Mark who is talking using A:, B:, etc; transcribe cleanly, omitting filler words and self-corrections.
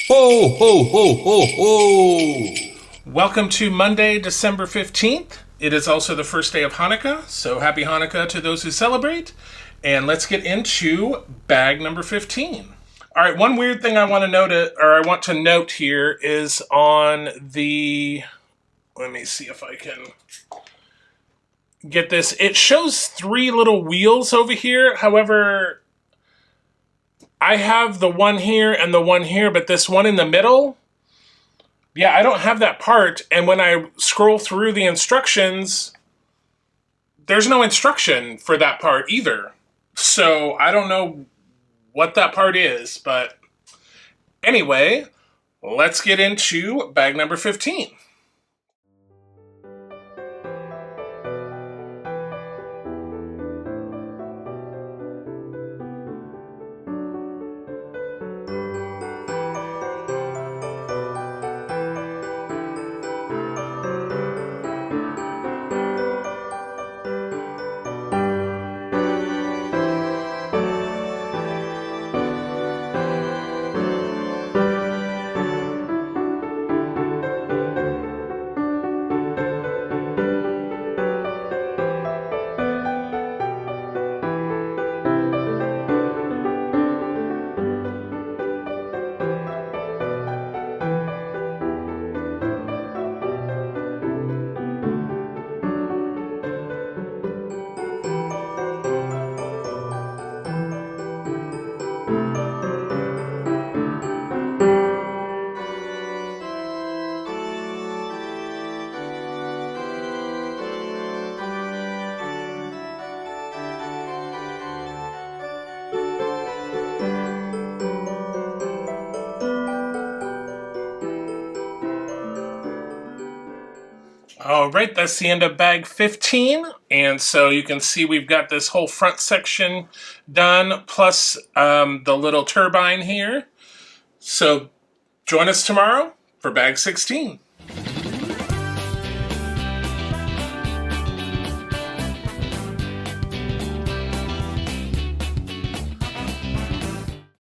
A: Ho, ho, ho, ho, ho!
B: Welcome to Monday, December 15th. It is also the first day of Hanukkah, so happy Hanukkah to those who celebrate. And let's get into bag number 15. All right, one weird thing I want to note here is on the, let me see if I can get this. It shows three little wheels over here. However, I have the one here and the one here, but this one in the middle, yeah, I don't have that part. And when I scroll through the instructions, there's no instruction for that part either. So I don't know what that part is, but anyway, let's get into bag number 15. All right, that's the end of bag 15. And so you can see we've got this whole front section done, plus the little turbine here. So join us tomorrow for bag 16.